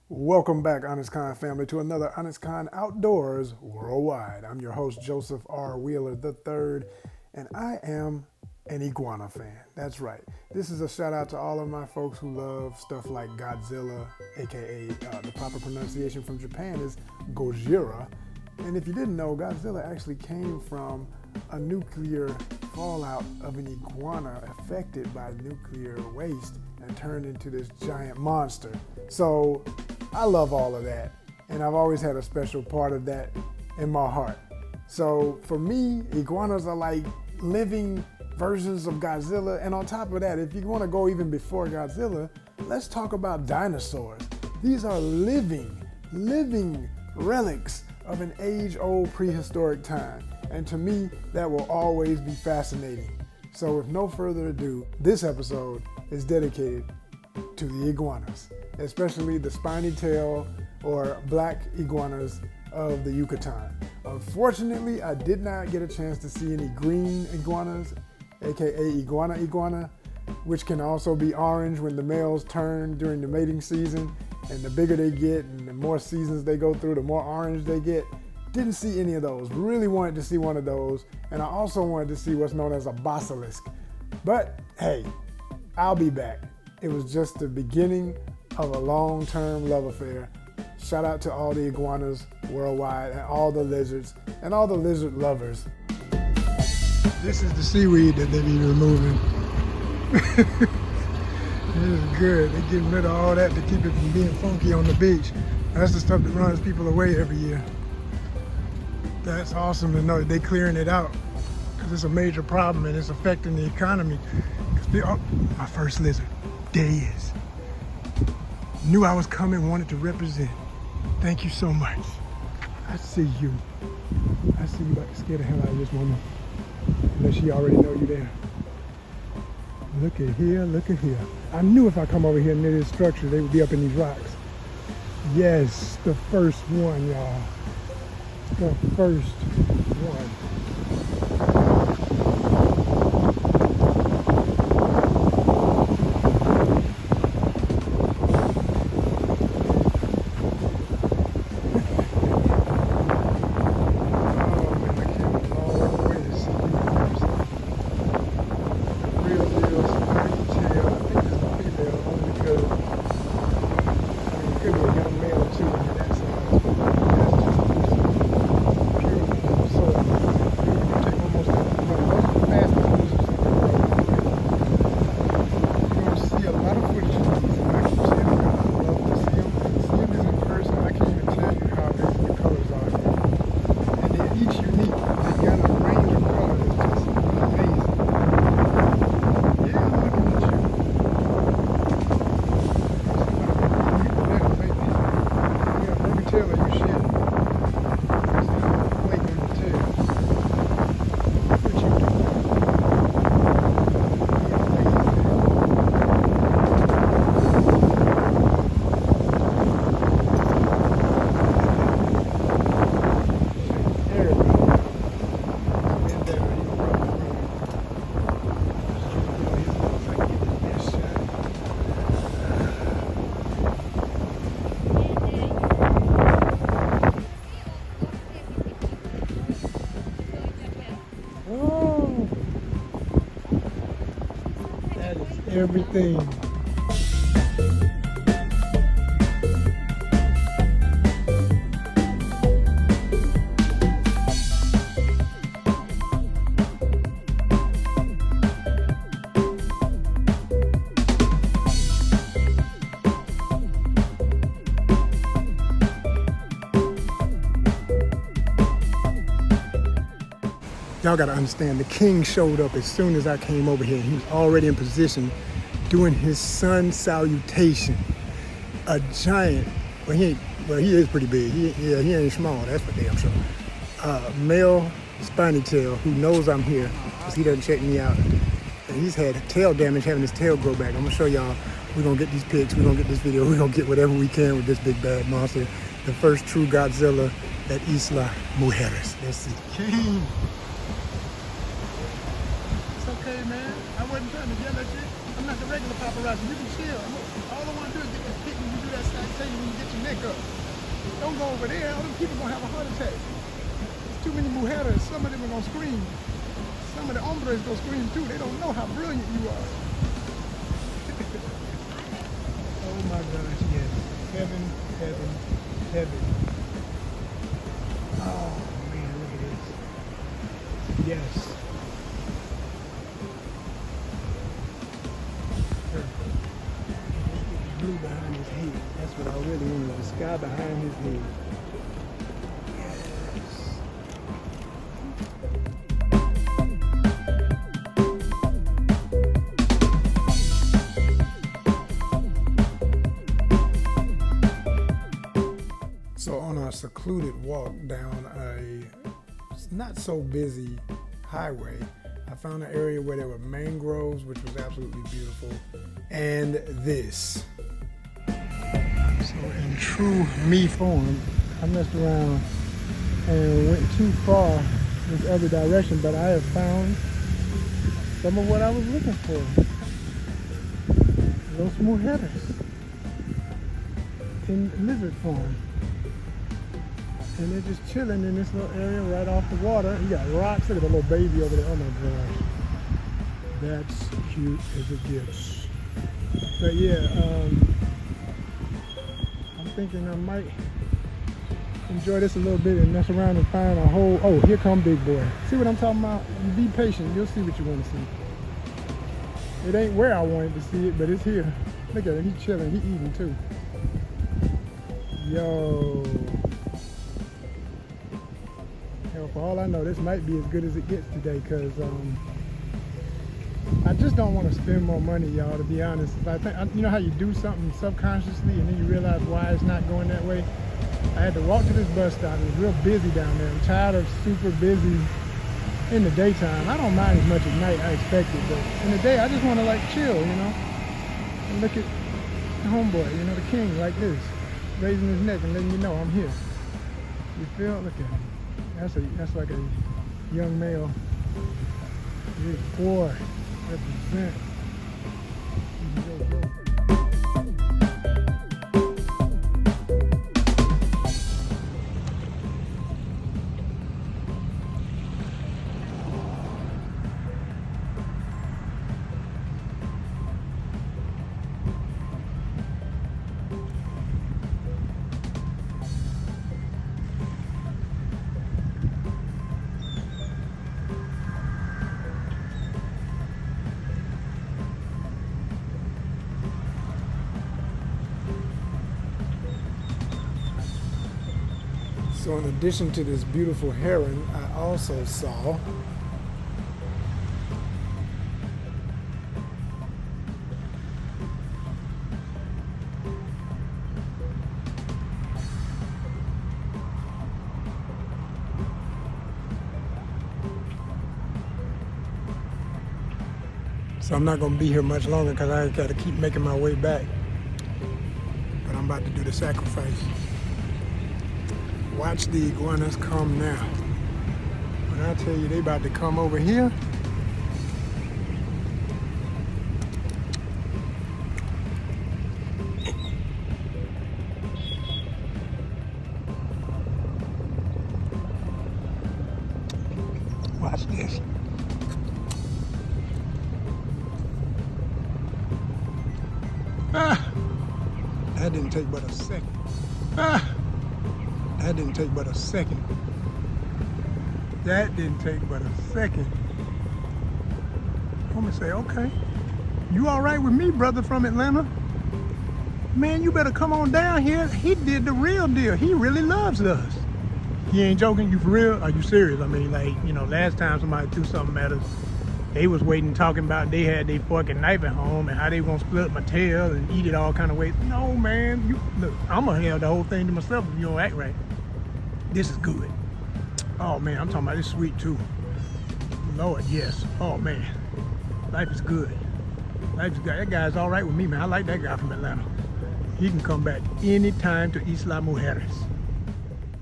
Welcome back, ONYXCON family, to another ONYXCON Outdoors Worldwide. I'm your host, Joseph R. Wheeler III, and I am an iguana fan. That's right. This is a shout out to all of my folks who love stuff like Godzilla, aka the proper pronunciation from Japan is Gojira. And if you didn't know, Godzilla actually came from a nuclear fallout of an iguana affected by nuclear waste and turned into this giant monster. So I love all of that, and I've always had a special part of that in my heart. So for me, iguanas are like living versions of Godzilla, and on top of that, if you want to go even before Godzilla, let's talk about dinosaurs. These are living relics of an age-old prehistoric time, and to me, that will always be fascinating. So with no further ado, this episode is dedicated to the iguanas, especially the spiny tail or black iguanas of the Yucatan. Unfortunately, I did not get a chance to see any green iguanas, aka iguana, which can also be orange when the males turn during the mating season, and the bigger they get and the more seasons they go through, the more orange they get. Didn't see any of those. Really wanted to see one of those, and I also wanted to see what's known as a basilisk. But hey, I'll be back. It was just the beginning of a long-term love affair. Shout out to all the iguanas worldwide and all the lizards and all the lizard lovers. This is the seaweed that they be removing. This is good. They're getting rid of all that to keep it from being funky on the beach. That's the stuff that runs people away every year. That's awesome to know that they're clearing it out, because it's a major problem and it's affecting the economy. Oh, my first lizard. There he is. Knew I was coming, wanted to represent. Thank you so much. I see you. I see you about to scare the hell out of this woman. Unless she already know you there. Look at here, look at here. I knew if I come over here near this structure, they would be up in these rocks. Yes, the first one, y'all. The first one. Everything. Y'all gotta understand, the king showed up as soon as I came over here. He was already in position doing his sun salutation. A giant, well he is pretty big. He ain't small, that's for damn sure. Male spiny tail who knows I'm here because he doesn't check me out. And he's had tail damage, having his tail grow back. I'm gonna show y'all. We're gonna get these pics, we're gonna get this video, we're gonna get whatever we can with this big bad monster. The first true Godzilla at Isla Mujeres. Let's see. King. It's okay, man. I wasn't trying to yell at you. I'm not the regular paparazzi. You can chill. All I want to do is get that pic when you do that salutation when you get your neck up. Don't go over there. All them people gonna have a heart attack. There's too many mujeres. Some of them are gonna scream. Some of the hombres gonna scream too. They don't know how brilliant you are. Oh my gosh, yes. Heaven, heaven, heaven. Oh man, look at this. Yes. Blue behind his head. That's what I really wanted. The sky behind his head. So on a secluded walk down a not so busy highway, I found an area where there were mangroves, which was absolutely beautiful, and this. So in true me form, I messed around and went too far this other direction, but I have found some of what I was looking for. Los mujeres in lizard form. And they're just chilling in this little area right off the water. You got rocks. Look at the little baby over there. Oh my gosh. That's cute as it gets. But yeah, I'm thinking I might enjoy this a little bit and mess around and find a whole, oh, here come big boy. See what I'm talking about? You be patient. You'll see what you want to see. It ain't where I wanted to see it, but it's here. Look at him. He's chilling. He's eating too. Yo. For all I know, this might be as good as it gets today, because I just don't want to spend more money, y'all, to be honest. I think, you know how you do something subconsciously and then you realize why it's not going that way? I had to walk to this bus stop. It was real busy down there. I'm tired of super busy in the daytime. I don't mind as much at night, I expected, but in the day I just want to like chill, you know, and look at the homeboy, you know, the king, like this, raising his neck and letting you know I'm here. You feel? Look at him. That's like a young male. Big boy. Represent. So in addition to this beautiful heron, I also saw so I'm not going to be here much longer because I got to keep making my way back. But I'm about to do the sacrifice. Watch the iguanas come now. When I tell you they about to come over here, watch this. That didn't take but a second. That didn't take but a second. That didn't take but a second. I'm gonna say, okay, you all right with me, brother from Atlanta? Man, you better come on down here. He did the real deal. He really loves us. He ain't joking. You for real? Are you serious? I mean, like, you know, last time somebody threw something at us, they was waiting, talking about they had their fucking knife at home and how they gonna split up my tail and eat it all kind of ways. No, man, you look, I'm gonna have the whole thing to myself if you don't act right. This is good. Oh man, I'm talking about this sweet too. Lord, yes. Oh man, life is good. Life is good. That guy's all right with me, man. I like that guy from Atlanta. He can come back anytime to Isla Mujeres.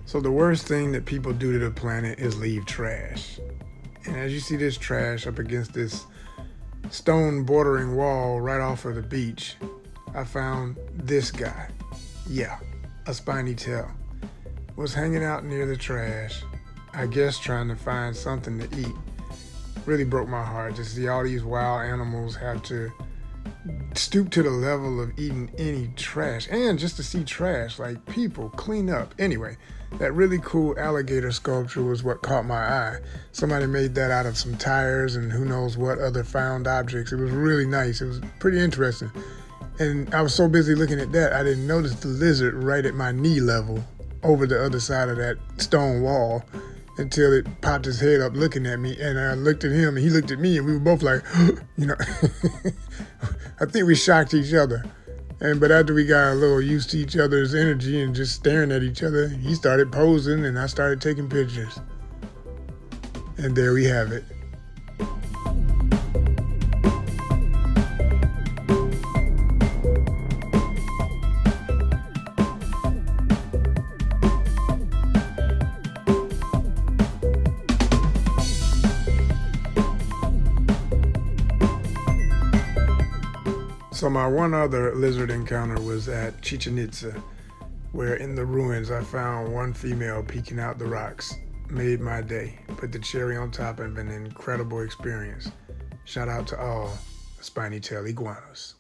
So the worst thing that people do to the planet is leave trash. And as you see this trash up against this stone bordering wall right off of the beach, I found this guy. Yeah, a spiny tail, was hanging out near the trash, I guess trying to find something to eat. Really broke my heart to see all these wild animals have to stoop to the level of eating any trash, and just to see trash, like people clean up. Anyway, that really cool alligator sculpture was what caught my eye. Somebody made that out of some tires and who knows what other found objects. It was really nice. It was pretty interesting. And I was so busy looking at that, I didn't notice the lizard right at my knee level over the other side of that stone wall until it popped his head up looking at me, and I looked at him and he looked at me, and we were both like, you know, I think we shocked each other. But after we got a little used to each other's energy and just staring at each other, he started posing and I started taking pictures. And there we have it. So my one other lizard encounter was at Chichen Itza, where in the ruins I found one female peeking out the rocks. Made my day, put the cherry on top of an incredible experience. Shout out to all the spiny tail iguanas.